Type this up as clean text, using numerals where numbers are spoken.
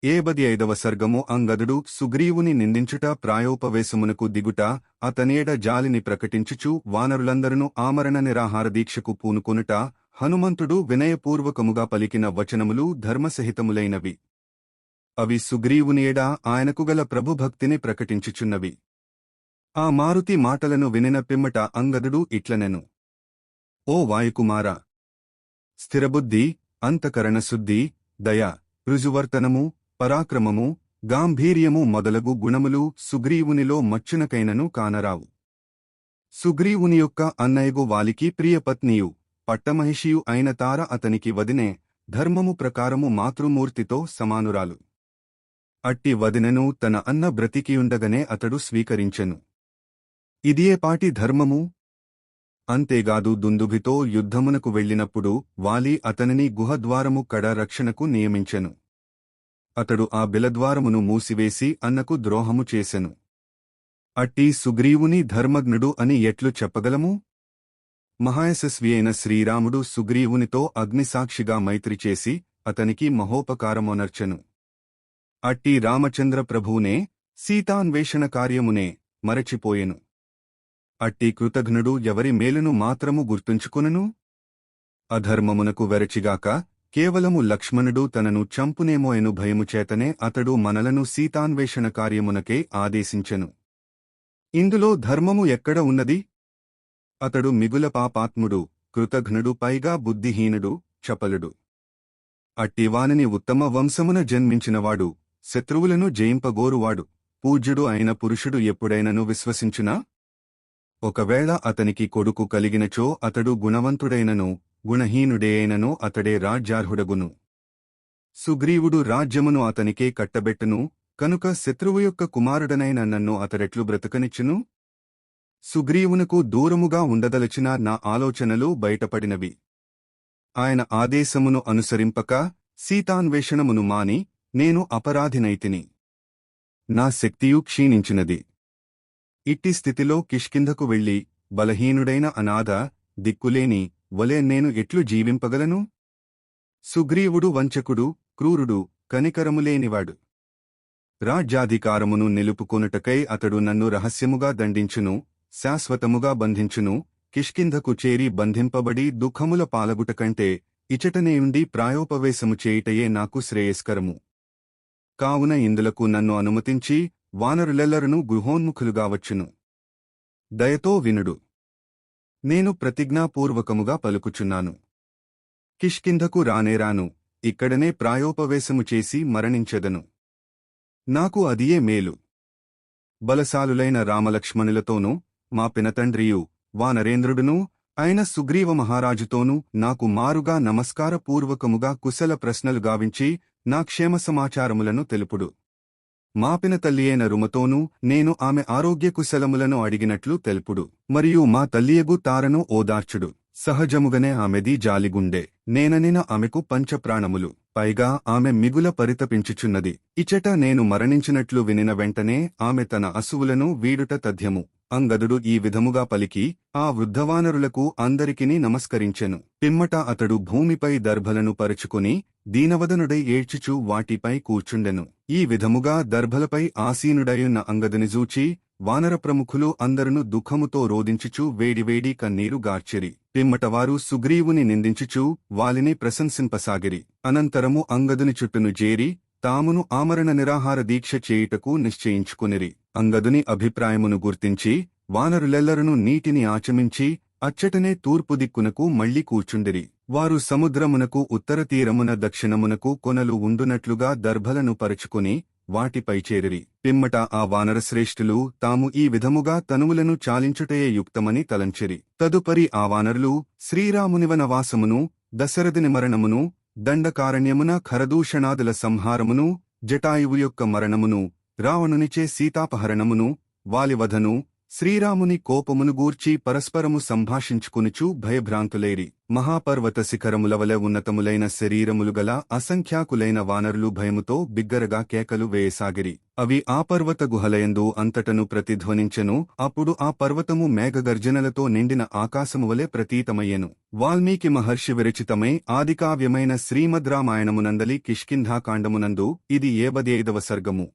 75వ సర్గము అంగదుడు సుగ్రీవుని నిందించుట ప్రాయోపవేశమునకు దిగుట అతనేడ జాలిని ప్రకటించుచు వానరులందరును ఆమరణ నిరాహార దీక్షకు పూనుకొనుట హనుమంతుడు వినయపూర్వకముగా పలికిన వచనములు ధర్మసహితములైనవి. అవి సుగ్రీవునియేడా ఆయనకుగల ప్రభుభక్తిని ప్రకటించుచున్నవి. ఆ మారుతి మాటలను వినిన పిమ్మట అంగదుడు ఇట్లనెను. ఓ వాయుకుమారా! స్థిరబుద్ధి, అంతఃకరణశుద్ధి, దయ, రుజువర్తనము, పరాక్రమము, గాంభీర్యము మొదలగు గుణములు సుగ్రీవునిలో మచ్చునకైనను కానరావు. సుగ్రీవుని యొక్క అన్నయ్యగు వాలికి ప్రియపత్నియు పట్టమహిషియు అయిన తార అతనికి వదినే, ధర్మము ప్రకారము మాతృమూర్తితో సమానురాలు. అట్టి వదినను తన అన్న బ్రతికియుండగనే అతడు స్వీకరించెను. ఇదియేపాటి ధర్మము? అంతేగాదు దుందుభితో యుద్ధమునకు వెళ్ళినప్పుడు వాలి అతనిని గుహద్వారము కడ రక్షణకు నియమించెను. అతడు ఆ బిలద్వారమును మూసివేసి అన్నకు ద్రోహము చేసెను. అట్టి సుగ్రీవుని ధర్మజ్ఞుడు అని ఎట్లు చెప్పగలము? మహాయశస్వి అయిన శ్రీరాముడు సుగ్రీవునితో అగ్నిసాక్షిగా మైత్రి చేసి అతనికి మహోపకారమొనర్చెను. అట్టి రామచంద్ర ప్రభువునే, సీతాన్వేషణ కార్యమునే మరచిపోయెను. అట్టి కృతఘ్నుడు ఎవరి మేలును మాత్రము గుర్తుంచుకొనును? అధర్మమునకు వెరచిగాక కేవలము లక్ష్మణుడు తనను చంపునేమోయను భయముచేతనే అతడు మనలను సీతాన్వేషణ కార్యమునకే ఆదేశించెను. ఇందులో ధర్మము ఎక్కడ ఉన్నది? అతడు మిగుల పాపాత్ముడు, కృతఘ్నుడు, పైగా బుద్ధిహీనుడు, చపలుడు. అట్టివానిని ఉత్తమ వంశమున జన్మించినవాడు, శత్రువులను జయింపగోరువాడు, పూజ్యుడు అయిన పురుషుడు ఎప్పుడైనను విశ్వసించునా? ఒకవేళ అతనికి కొడుకు కలిగినచో అతడు గుణవంతుడైనను గుణహీనుడేయైనను అతడే రాజ్యార్హుడగును. సుగ్రీవుడు రాజ్యమును అతనికే కట్టబెట్టును, కనుక శత్రువు యొక్క కుమారుడనైన నన్ను అతడెట్లు బ్రతకనిచ్చును? సుగ్రీవునకు దూరముగా ఉండదలచిన నా ఆలోచనలు బయటపడినవి. ఆయన ఆదేశమును అనుసరింపక సీతాన్వేషణమును మాని నేను అపరాధినైతిని. నా శక్తియు క్షీణించినది. ఇట్టి స్థితిలో కిష్కింధకు వెళ్లి బలహీనుడైన అనాథ, దిక్కులేని వలె నేను ఎట్లు జీవింపగలను? సుగ్రీవుడు వంచకుడు, క్రూరుడు, కనికరములేనివాడు. రాజ్యాధికారమును నిలుపుకొనుటకై అతడు నన్ను రహస్యముగా దండించును, శాశ్వతముగా బంధించును. కిష్కింధకు చేరి బంధింపబడి దుఃఖముల పాలగుటకంటే ఇచటనేయుండి ప్రాయోపవేశము చేయుటయే నాకు శ్రేయస్కరము. కావున ఇందులకు నన్ను అనుమతించి వానరులెల్లరునూ గృహోన్ముఖులుగా వచ్చును. దయతో వినుడు. నేను ప్రతిజ్ఞాపూర్వకముగా పలుకుచున్నాను. కిష్కింధకు రానేరాను, ఇక్కడనే ప్రాయోపవేశము చేసి మరణించెదను. నాకు అదియే మేలు. బలశాలులైన రామలక్ష్మణులతోనూ మా పినతండ్రియు వానరేంద్రుడునూ అయిన సుగ్రీవ మహారాజుతోనూ నాకు మారుగా నమస్కారపూర్వకముగా కుశల ప్రశ్నలు గావించి నా క్షేమ సమాచారములను తెలుపుడు. మాపిన తల్లియైన రుమతోనూ నేను ఆమె ఆరోగ్య కుశలములను అడిగినట్లు తెలుపుడు. మరియు మా తల్లియగు తారను ఓదార్చుడు. సహజముగనే ఆమెది జాలిగుండే. నేననిన ఆమెకు పంచప్రాణములు. పైగా ఆమె మిగుల పరితపించుచున్నది. ఇచట నేను మరణించినట్లు వినిన వెంటనే ఆమె తన అసువులను వీడుట తథ్యము. అంగదుడు ఈ విధముగా పలికి ఆ వృద్ధవానరులకు అందరికిని నమస్కరించెను. పిమ్మట అతడు భూమిపై దర్భలను పరుచుకుని దీనవదనుడై ఏడ్చుచూ వాటిపై కూర్చుండెను. ఈ విధముగా దర్భలపై ఆసీనుడయున్న అంగదుని జూచి వానర ప్రముఖులు అందరును దుఃఖముతో రోదించుచూ వేడివేడి కన్నీరు గార్చిరి. పిమ్మటవారు సుగ్రీవుని నిందించుచూ వాలిని ప్రశంసింపసాగిరి. అనంతరము అంగదుని చుట్టూను జేరి తామును ఆమరణ నిరాహార దీక్ష చేయుటకు నిశ్చయించుకునిరి. అంగదుని అభిప్రాయమును గుర్తించి వానరులెల్లరునూ నీటిని ఆచమించి అచ్చటనే తూర్పు దిక్కునకు మళ్లీ కూర్చుండిరి. వారు సముద్రమునకు ఉత్తర తీరమున దక్షిణమునకు కొనలు ఉండునట్లుగా దర్భలను పరుచుకుని వాటిపై చేరిరి. పిమ్మట ఆ వానరశ్రేష్ఠులు తాము ఈ విధముగా తనువులను చాలించుటయే యుక్తమని తలంచిరి. తదుపరి ఆ వానరులు శ్రీరామునివనవాసమును, దశరథుని మరణమును, దండకారణ్యమున ఖరదూషణాదుల సంహారమును, జటాయువు యొక్క మరణమును, రావణునిచే సీతాపహరణమును, వాలివధను, శ్రీరాముని కోపమును గూర్చి పరస్పరము సంభాషించుకునుచు భయభ్రాంతులైరి. మహాపర్వత శిఖరములవలె ఉన్నతములైన శరీరములు గల అసంఖ్యాకులైన వానరులు భయముతో బిగ్గరగా కేకలు వేయసాగిరి. అవి ఆ పర్వత గుహలయందు అంతటను ప్రతిధ్వనించెను. అప్పుడు ఆ పర్వతము మేఘగర్జనలతో నిండిన ఆకాశమువలె ప్రతీతమయ్యెను. వాల్మీకి మహర్షి విరచితమై ఆదికావ్యమైన శ్రీమద్ రామాయణమునందలి కిష్కింధాకాండమునందు ఇది 75వ సర్గము.